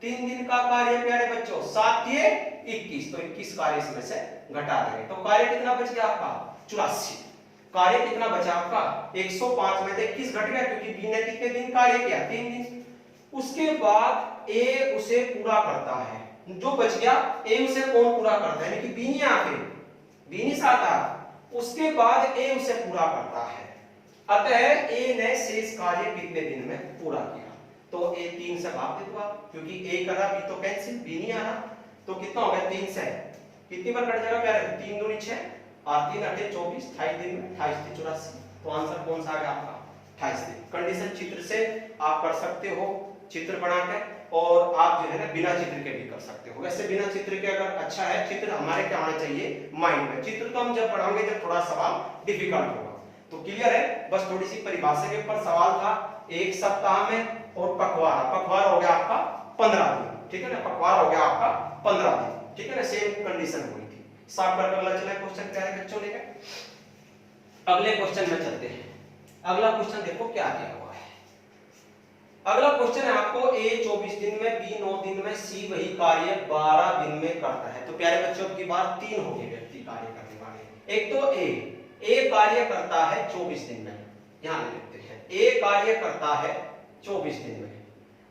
3 दिन का कार्य प्यारे बच्चों 7 ये 21, तो 21 कार्य इसमें से घटा देंगे, तो कार्य कितना बच गया आपका? 84। कार्य कितना बचा आपका? 105 में से 21 घट गया, क्योंकि बी ने कितने दिन कार्य किया? 3 दिन। उसके बाद ए उसे पूरा करता है, जो बच गया ए उसे कौन पूरा करता है? यानी कि बी नहीं आके, बी नहीं आता, उसके बाद ए उसे पूरा करता है। अतः ए ने शेष कार्य कितने दिन में पूरा किया? तो ए 3 से भाग दे दो आप, क्योंकि ए करा, बी तो कैंसिल, बी नहीं आना, तो कितना हो गया? 3 से कितनी बार कट जाएगा प्यारे? 3 दूनी 6 और 3 8 24, 28 दिन में 28 से 84। तो आंसर कौन सा आ गया आपका? 28 दिन। कंडीशन चित्र से आप कर सकते हो, चित्र बना के, और आप जो है ना बिना चित्र के भी कर सकते हो। वैसे बिना चित्र के अगर अच्छा है, चित्र हमारे क्या आना चाहिए? माइंड में। चित्र तो हम जब पढ़ाएंगे जब थोड़ा सवाल डिफिकल्ट होगा। तो क्लियर है? बस थोड़ी सी परिभाषा के ऊपर सवाल था, एक सप्ताह में, और पखवाड़ा, पखवाड़ा हो गया आपका 15 दिन, ठीक है ना, पखवाड़ा हो गया आपका 15 दिन, ठीक है ना, सेम कंडीशन हुई थी। साफ कर अगला चला क्वेश्चन प्यारे बच्चों लेके अगले क्वेश्चन में चलते हैं। अगला क्वेश्चन देखो क्या दिया हुआ है। अगला क्वेश्चन है आपको, ए 24 दिन में, बी 9 दिन में, सी वही कार्य 12 दिन में करता है। तो प्यारे बच्चों की बात 3 हो गई व्यक्ति कार्य करने वाले। एक तो ए कार्य करता है 24 दिन में, यहां लिखते हैं, ए कार्य करता है 24 दिन में,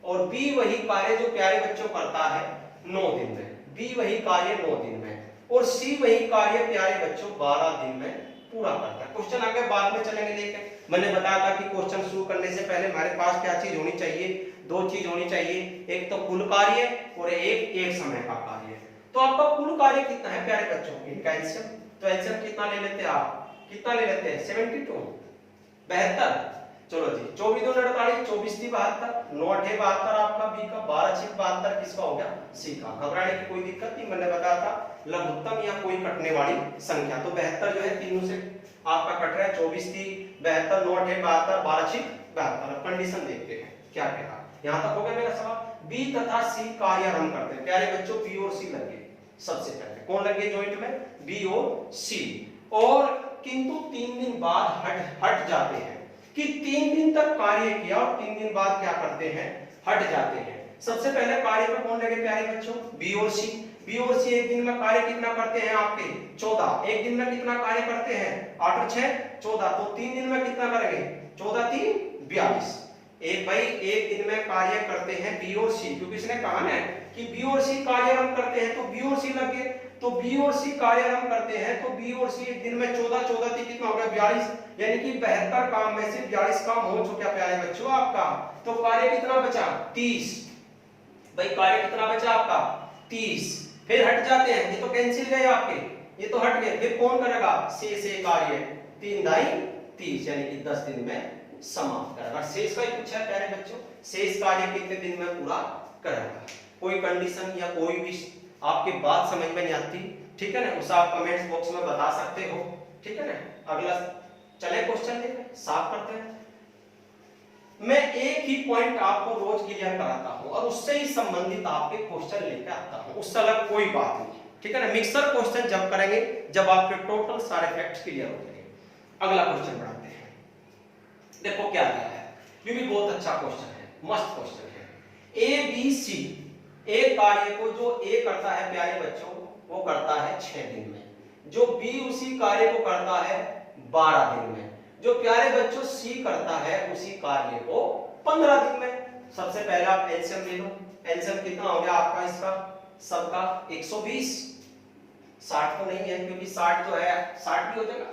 और बी वही कार्य जो प्यारे बच्चों करता है 9 दिन में, बी वही कार्य 9 दिन में, और सी वही कार्य प्यारे बच्चों 12 दिन में पूरा करता है। क्वेश्चन आगे बाद में चलेंगे लेके। मैंने बताया था कि क्वेश्चन शुरू करने से पहले हमारे पास क्या चीज होनी चाहिए? 2 चीज होनी चाहिए, एक तो कुल कार्य और एक समय का कार्य। तो आपका कुल कार्य कितना है प्यारे बच्चों? इनका एलसीएम, तो एलसीएम कितना ले लेते हैं आप? कितना ले लेते हैं? 72, 72। चलो जी, 24 2 48, 24 3 72, 9 8 72 आपका बी का, 12 6 72 किसका हो गया? सी का। घबराने की कोई दिक्कत नहीं, मैंने बताया था लघुत्तम या कोई कटने वाली संख्या। तो 72 जो है तीनों से आपका कट रहा है, 24 3 72, 9 8 72, 12 6 72। कंडीशन देखते हैं क्या कहा। यहां तक हो गया मेरा सवाल। बी तथा सी कार्य आरंभ करते हैं प्यारे बच्चों, बी और सी लगे सबसे पहले। कौन लगे जॉइंट में? बी और सी। और किंतु 3 दिन बाद हट जाते हैं, कि 3 दिन तक कार्य किया और 3 दिन बाद क्या करते हैं? हट जाते हैं। सबसे पहले कार्य में कौन लगे प्यारे बच्चों? बी और सी। बी और सी एक दिन में कार्य कितना करते हैं आपके? 14। एक दिन में कितना कार्य करते हैं? 8 और 6 14, तो 3 दिन में कितना करेंगे? 14 3 42। एक भाई एक दिन में कार्य करते हैं बी और सी, क्योंकि इसने कहा ना कि बी और सी कार्य आरंभ करते हैं, तो बी और सी लग गए। तो बी और सी कार्य आरंभ करते हैं, तो बी और सी एक दिन में 14 14 3 कितना हो गया? 42, यानी कि 72 काम में से 42 काम हो चुका प्यारे बच्चों आपका। तो कार्य कितना बचा? 30। भाई कार्य कितना बचा आपका? 30। फिर हट जाते हैं, ये तो कैंसिल गए आपके, ये तो हट गए। फिर कौन करेगा? से कार्य 3 दाई 30, यानी कि 10 दिन में समाप्त करेगा। शेष का ही पूछा है प्यारे बच्चों, शेष कार्य कितने दिन में पूरा करेगा। कोई कंडीशन या कोई भी आपकी बात समझ में नहीं आती, ठीक है ना, उसे आप कमेंट्स बॉक्स में बता सकते हो, ठीक है ना। अगला चले क्वेश्चन देखें, साफ करते हैं। मैं एक ही पॉइंट आपको रोज क्लियर कराता हूं और उससे ही संबंधित आपके क्वेश्चन लेकर आता हूं, उससे अलग कोई बात नहीं, ठीक है ना। मिक्सर क्वेश्चन जब करेंगे जब आपके टोटल सारे फैक्ट्स क्लियर हो जाएंगे। अगला क्वेश्चन बढ़ाते हैं, देखो क्या दिया है, ये भी बहुत अच्छा क्वेश्चन है, मस्त क्वेश्चन है। ए बी सी, एक कार्य को जो ए करता है प्यारे बच्चों वो करता है 6 दिन में, जो बी उसी कार्य को करता है 12 दिन में, जो प्यारे बच्चों सी करता है उसी कार्य को 15 दिन में। सबसे पहले आप एलसीएम ले लो, एलसीएम कितना हो गया आपका इसका सबका 120, 60 तो नहीं है क्योंकि 60 जो है 60 भी हो जाएगा,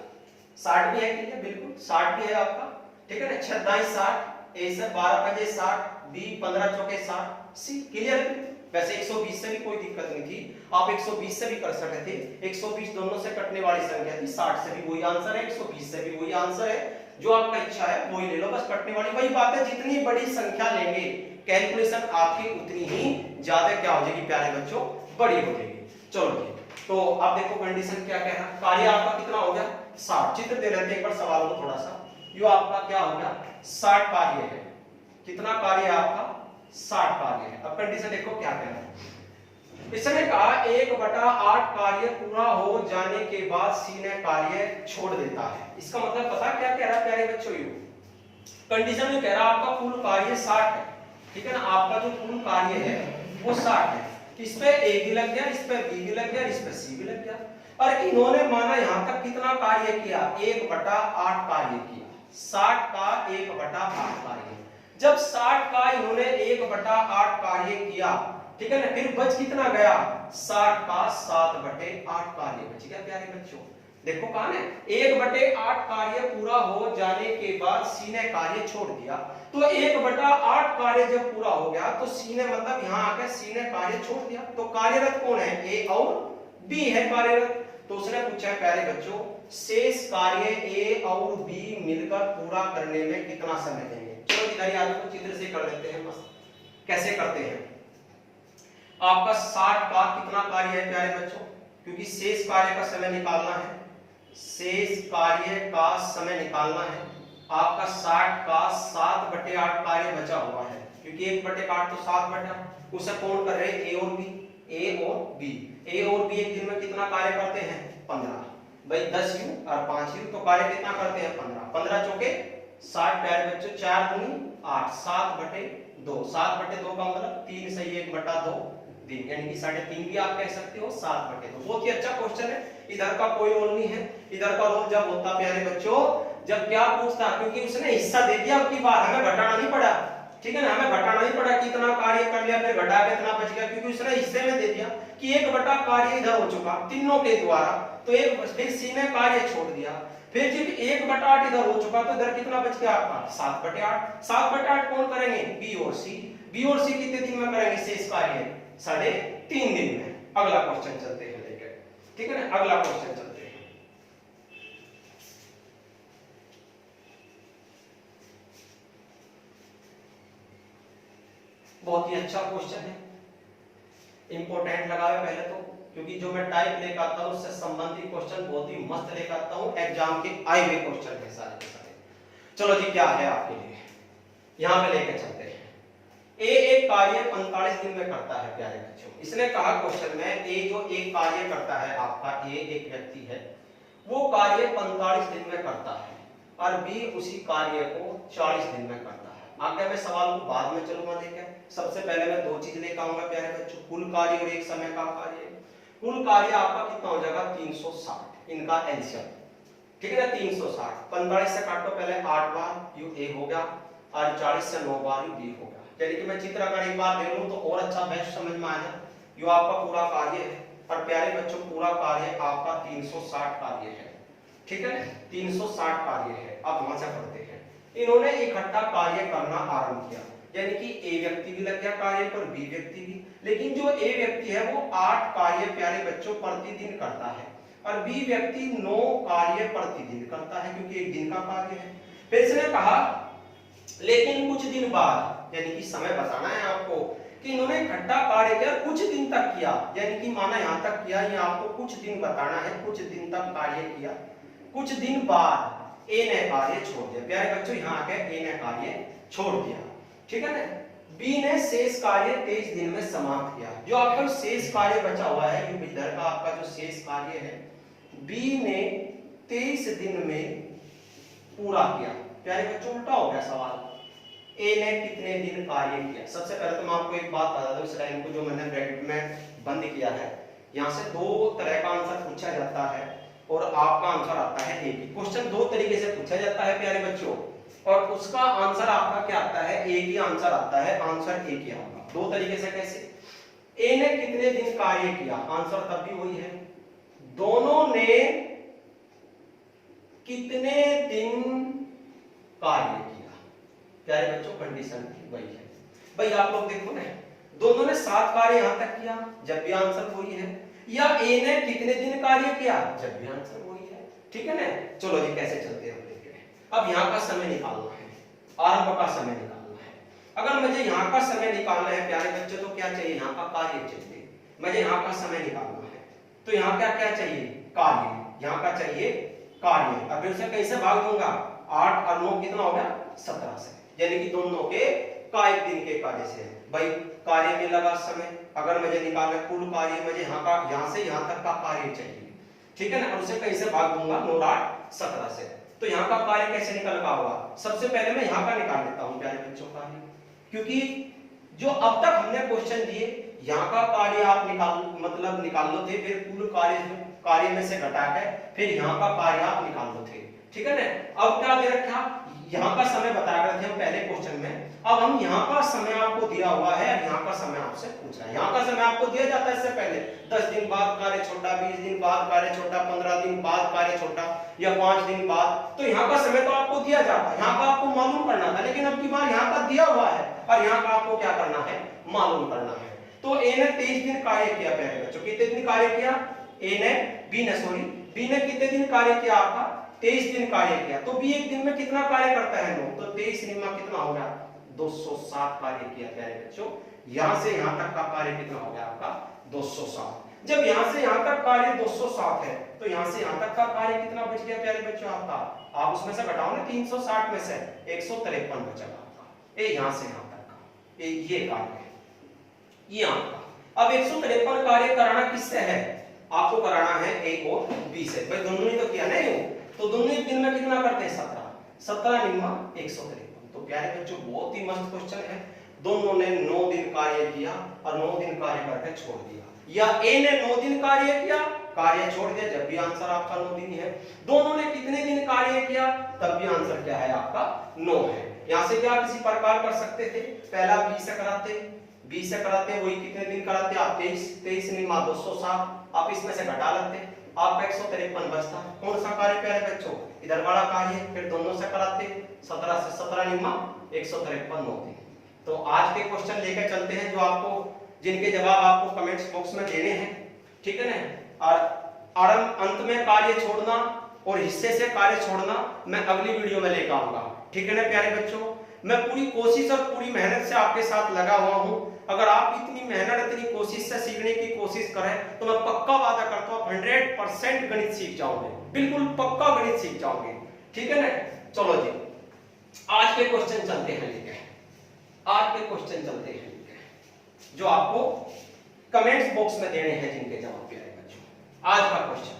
60 भी है, ठीक है बिल्कुल 60 भी है आपका, ठीक है ना। 6 60, ए से 12 पंजे 60, बी 15 चौके 60, सी क्लियर है। वैसे 120 से भी कोई दिक्कत नहीं थी, आप 120 से भी कर सकते थे, 120 दोनों से कटने वाली संख्या थी, 60 से भी वही आंसर है, 120 से भी वही आंसर है, जो आपका इच्छा है वही ले लो, बस कटने वाली वही बात है। जितनी बड़ी संख्या लेंगे कैलकुलेशन आपकी उतनी ही ज्यादा क्या हो जाएगी प्यारे बच्चों, बड़ी हो जाएगी। चलो ठीक, तो आप देखो कंडीशन क्या कह रहा है, कार्य आपका कितना हो गया 60, चित्र दे रहे थे एक बार सवाल को थोड़ा सा, यो आपका क्या हो गया 60 कार्य है, कितना कार्य है आपका 60 कार्य है। अब कंडीशन देखो क्या कह रहा है, इसने कहा 1/8 कार्य पूरा हो जाने के बाद सी ने कार्य छोड़ देता है। इसका मतलब पता क्या कह रहा है प्यारे बच्चों, यू कंडीशन में कह रहा है आपका कुल कार्य 60 है, ठीक है ना, आपका जो कुल कार्य है वो 60 है, इस पे ए भी लग गया, इस पे बी भी लग गया, इस पे सी भी लग गया, और इन्होंने माना यहां तक कितना कार्य किया 1/8 कार्य किया, 60 का 1/8 कार्य। जब 60 का इन्होंने 1/8 कार्य किया, ठीक है ना, फिर बच कितना गया 60 का 7/8 कार्य बच गया प्यारे बच्चों। देखो कहां है 1/8 कार्य पूरा हो जाने के बाद सी ने कार्य छोड़ दिया, तो 1/8 कार्य जब पूरा हो गया तो सी ने मतलब यहां आकर सी ने कार्य छोड़ दिया, तो कार्यरत कौन है ए और बी है कार्यरत। तो उसने पूछा है प्यारे बच्चों शेष कार्य ए और बी मिलकर पूरा करने में कितना समय लेंगे। चलो इधर याद को चित्र से कर लेते हैं, मस्त कैसे करते हैं। आपका 60 का कितना कार्य है प्यारे बच्चों, क्योंकि शेष कार्य का समय निकालना है, शेष कार्य का समय निकालना है, आपका 60 का 7/8 कार्य बचा हुआ है, क्योंकि 1/8 तो 7/8, उसे कौन कर रहे हैं ए और बी, ए और बी, ए और बी एक दिन में कितना कार्य करते हैं 15, भाई 10 यू और 5 यू, तो कार्य कितना करते हैं 15, 15 चौके 60 प्यारे बच्चों, 4 दूनी 8, 7/2, 7/2 का मतलब 3 सही 1/2 दिन, यानी कि 3.5 भी आप कह सकते हो 7/2। बहुत ही अच्छा क्वेश्चन है, इधर का कोई रोल नहीं है, इधर का रोल जब होता प्यारे बच्चों जब क्या पूछता, क्योंकि उसने हिस्सा दे दिया, अब की बार हमें घटाना नहीं पड़ा, ठीक है ना, हमें घटाना नहीं पड़ा कि इतना कार्य कर लिया फिर घटा के इतना बच गया, क्योंकि उसने हिस्से में दे दिया कि 1/8 कार्य इधर हो चुका तीनों के द्वारा, तो एक फिर सी ने कार्य छोड़ दिया, फिर जब 1/8 इधर हो चुका तो इधर कितना बच गया आपका 7/8, 7/8 कौन करेंगे बी और सी, बी और सी कितने दिन में करेंगे शेष कार्य 3.5 दिन में। अगला क्वेश्चन चलते हैं लेकर, ठीक है ना, अगला क्वेश्चन चलते हैं। बहुत ही अच्छा क्वेश्चन है, इंपॉर्टेंट लगा है पहले तो, क्योंकि जो मैं टाइप लेकर आता हूं उससे संबंधित क्वेश्चन बहुत ही मस्त लेकर आता हूं, एग्जाम के आए हुए क्वेश्चन है सारे के सारे। चलो जी क्या है आपके लिए, यहां पे लेकर चलते हैं। ए एक कार्य 45 दिन में करता है प्यारे बच्चों, इसने कहा क्वेश्चन में ए जो एक कार्य करता है आपका, ए एक व्यक्ति है वो कार्य 45 दिन में करता है और बी उसी कार्य को 40 दिन में करता है। आगे मैं सवाल को बाद में चलूंगा लेकर, सबसे पहले मैं दो चीज लेकर आऊंगा प्यारे बच्चों, कुल कार्य और एक समय का कार्य। कुल कार्य आपका कितना हो जाएगा 360, इनका एलसीएम, ठीक है ना, 360, 45 से काटो पहले 8 बार यू ए हो गया और 40 से 9 बार यू बी हो गया, यानी कि मैं चित्र अगर एक बार ले लूं तो और अच्छा बेस्ट समझ में आ जाए। यो आपका पूरा कार्य है और प्यारे बच्चों पूरा कार्य आपका 360 कार्य है, ठीक है, 360 कार्य है। अब वहां से पढ़ते हैं, इन्होंने इकट्ठा कार्य करना आरंभ किया, यानी कि ए व्यक्ति भी लग गया कार्य पर, बी व्यक्ति भी, लेकिन जो ए व्यक्ति है वो 8 कार्य प्यारे बच्चों प्रतिदिन करता है और बी व्यक्ति 9 कार्य प्रतिदिन करता है, क्योंकि एक दिन का कार्य है। फिर इसने कहा लेकिन कुछ दिन बाद, यानी कि समय बताना है आपको कि इन्होंने इकट्ठा कार्य किया कुछ दिन तक किया, यानी कि माना यहाँ तक किया, ये आपको कुछ दिन बताना है, कुछ दिन तक कार्य किया, कुछ दिन बाद ए ने कार्य छोड़ दिया। प्यारे बच्चों यहाँ आके ए ने कार्य छोड़ दिया, ठीक है ना। बी ने शेष कार्य 23 दिन में समाप्त किया। जो आपका शेष कार्य बचा हुआ है, ये विद्यार्थी का आपका जो शेष कार्य है, बी ने 23 दिन में पूरा किया। प्यारे बच्चों उल्टा हो गया सवाल, ए ने कितने दिन कार्य किया। सबसे पहले तो मैं आपको एक बात बता दूं, इस लाइन को जो मैंने ब्रैकेट में बंद किया है, यहाँ से दो तरह का आंसर पूछा जाता है और आपका आंसर आता है ए। क्वेश्चन दो तरीके से पूछा जाता है प्यारे बच्चों, और उसका आंसर आपका क्या आता है, ए की आंसर आता है, आंसर ए की आपका। दो तरीके से कैसे, ए ने कितने दिन कार्य किया, आंसर तब भी वही है, दोनों ने कितने दिन कार्य किया। प्यारे बच्चों कंडीशन वही है। भाई आप लोग देखो ना, दोनों ने 7 कार्य यहां तक किया, जब भी आंसर वही है, या ए ने कितने दिन कार्य किया, जब भी आंसर वही है, ठीक है ना। चलो जी कैसे चलते हैं देखते हैं। अब यहाँ का समय निकालना है, आरंभ का समय निकालना है। अगर मुझे यहाँ का समय निकालना है प्यारे बच्चों, तो क्या चाहिए, यहाँ का कार्य चाहिए। मुझे यहाँ का समय निकालना है तो यहाँ क्या क्या चाहिए, कार्य, यहाँ का चाहिए कार्य। अब इसे कैसे भाग दूंगा, 8 और 9 कितना हो गया, 17 से, यानी कि दोनों के का एक दिन के कार्य से। भाई कार्य में लगा समय, अगर मुझे निकालना कुल कार्य, मुझे यहाँ का, यहाँ से यहाँ तक का कार्य चाहिए, ठीक है ना। और उसे कैसे भाग दूंगा, 9 8 17 से। तो यहाँ का कार्य कैसे निकल रहा होगा, सबसे पहले मैं यहाँ का निकाल लेता हूँ प्यारे बच्चों कार्य, क्योंकि जो अब तक हमने क्वेश्चन दिए यहाँ का कार्य आप निकाल लो थे, फिर कुल कार्य में से घटा के फिर यहाँ का कार्य आप निकाल लो थे, ठीक है ना। अब क्या दे रखा, यहाँ का समय बताया गया था हम पहले क्वेश्चन में, अब हम यहाँ का समय आपको दिया हुआ है, यहाँ का समय आपसे पूछ रहा है। यहाँ का समय आपको दिया जाता है इससे पहले, 10 दिन बाद कार्य छोटा, 20 दिन बाद कार्य छोटा, 15 दिन बाद कार्य छोटा, या 5 दिन बाद, तो यहाँ का समय तो आपको दिया जाता है, यहाँ का आपको मालूम करना था। लेकिन अब की बार यहाँ का दिया हुआ है और यहाँ का आपको क्या करना है, मालूम करना है। तो ए ने 23 दिन कार्य किया प्यारे बच्चों, कितने दिन कार्य किया, बी ने कितने दिन कार्य किया, आपका 23 दिन कार्य किया। तो बी एक दिन में कितना कार्य करता है, 9, तो 23 दिन में कितना हो गया, 207 कार्य किया प्यारे बच्चों। यहां से यहां तक का कार्य कितना हो गया आपका, 207। जब यहां से यहां तक कार्य 207 है, तो यहां से यहां तक का कार्य कितना बच गया प्यारे बच्चों आपका, आप उसमें से घटाओ ना, 360 में से 153 बचेगा आपका, ये यहां से यहां तक का ये कार्य है, ये आपका। अब 153 कार्य कराना किससे है, आपको कराना है ए और बी से। भाई दोनों ने तो किया ना ये, तो दोनों एक दिन में कितना करते हैं, 17 निम्मा 153। तो प्यारे बच्चों बहुत ही मस्त क्वेश्चन है। दोनों ने 9 दिन कार्य किया और 9 दिन कार्य करके छोड़ दिया, या ए ने 9 दिन कार्य किया, कार्य छोड़ दिया, जब भी आंसर आपका 9 दिन है। दोनों ने कितने दिन कार्य किया, तब भी आंसर क्या है आपका, 9 है। यहां से क्या किसी प्रकार कर सकते थे, पहला बी से कराते, वही कितने दिन कराते आप, 23 निम्मा 207, आप इसमें से घटा लेते, आपका 153 बचता। कौन सा कार्य प्यारे बच्चों, इधर वाला कार्य, फिर दोनों से कराते, 17 से 17 निम्मा 153 होते। तो आज के क्वेश्चन लेकर चलते हैं, जो आपको, जिनके जवाब आपको कमेंट्स बॉक्स में देने हैं, ठीक है ना। और अंत में कार्य छोड़ना और हिस्से से कार्य छोड़ना मैं अगली वीडियो में लेकर आऊंगा, ठीक है ना प्यारे बच्चों। मैं पूरी कोशिश और पूरी मेहनत से आपके साथ लगा हुआ हूं। अगर आप इतनी मेहनत, इतनी कोशिश से सीखने की कोशिश करें, तो मैं पक्का वादा करता हूं 100% गणित सीख जाओगे, बिल्कुल पक्का गणित सीख जाओगे, ठीक है ना। चलो जी आज के क्वेश्चन चलते हैं लेके, जो आपको कमेंट्स बॉक्स में देने हैं, जिनके जवाब प्यारे बच्चों। आज का क्वेश्चन,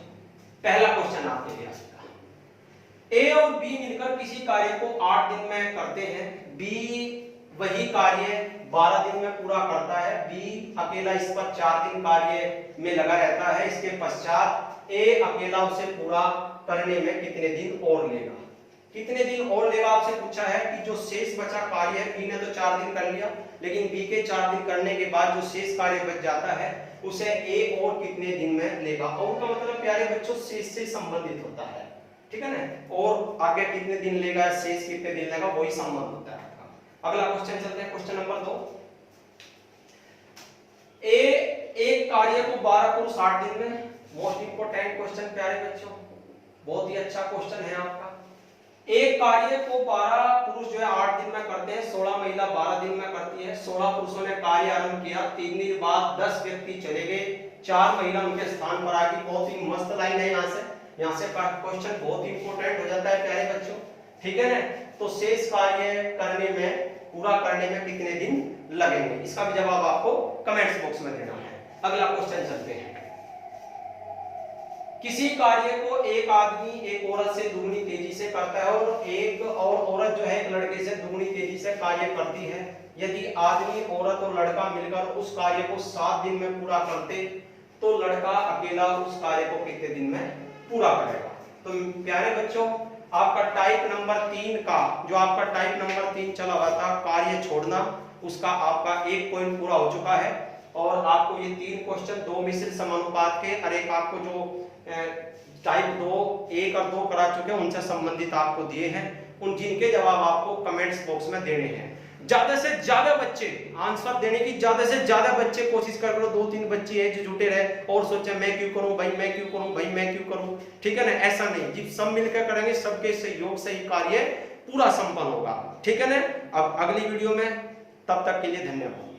पहला क्वेश्चन आपके लिए आएगा, ए और बी मिलकर किसी कार्य को 8 दिन में करते हैं, बी वही कार्य 12 दिन में पूरा करता है, बी अकेला इस पर 4 दिन कार्य में लगा रहता है, इसके पश्चात ए अकेला उसे पूरा करने में कितने दिन और लेगा, कितने दिन और लेगा आपसे पूछा है। कि जो शेष बचा कार्य है, बी ने तो 4 दिन कर लिया, लेकिन बी के 4 दिन करने के बाद जो शेष कार्य बच जाता है, उसे ए और कितने दिन में लेगा। और का मतलब प्यारे बच्चों शेष से संबंधित होता है, ठीक है ना, और आगे कितने दिन लेगा, शेष कितने दिन लेगा, वही संबंध होता है। अगला क्वेश्चन चलते हैं, क्वेश्चन नंबर 2। एक कार्य को 12 को 60 दिन में, मोस्ट इंपोर्टेंट क्वेश्चन प्यारे बच्चों, बहुत ही अच्छा क्वेश्चन है आपका। एक कार्य को 12 पुरुष जो है 8 दिन में करते हैं, 16 महिला 12 दिन में करती है। 16 पुरुषों ने कार्य आरंभ किया, 3 दिन बाद 10 व्यक्ति चले गए, 4 महिला उनके स्थान पर आ गई। बहुत ही मस्त लाइन है। यहाँ से क्वेश्चन बहुत ही इंपॉर्टेंट हो जाता है प्यारे बच्चों, ठीक है ना। तो शेष कार्य करने में, पूरा करने में कितने दिन लगेंगे, इसका भी जवाब आपको कमेंट्स बॉक्स में देना है। अगला क्वेश्चन चलते हैं। किसी कार्य को एक आदमी एक औरत से दुगनी तेजी से करता है और एक और औरत जो है एक लड़के से दुगनी तेजी से कार्य करती है। यदि आदमी, औरत और लड़का मिलकर उस कार्य को 7 दिन में पूरा करते तो लड़का अकेला उस कार्य को कितने दिन में पूरा करेगा। तो प्यारे बच्चों, आपका टाइप नंबर 3 का जो आपका टाइप नंबर 3 चला हुआ था कार्य छोड़ना, उसका आपका 1 पॉइंट पूरा हो चुका है। और आपको ये 3 क्वेश्चन 2 मिश्र समानुपात के और एक आपको जो टाइप 2 1 और 2 करा चुके हैं उनसे संबंधित आपको दिए हैं, उन जिनके जवाब आपको कमेंट्स बॉक्स में देने हैं। ज्यादा से ज्यादा बच्चे आंसर देने की, ज्यादा से ज्यादा बच्चे कोशिश कर लो। 2-3 बच्चे हैं जो जुटे रहे और सोचे मैं क्यों करूं भाई, मैं क्यों करूं भाई, मैं क्यों करूं, ठीक है ना। ऐसा नहीं, जब सब मिलकर करेंगे सबके सहयोग से ही कार्य पूरा संपन्न होगा, ठीक है ना। अब अगली वीडियो में, तब तक के लिए धन्यवाद।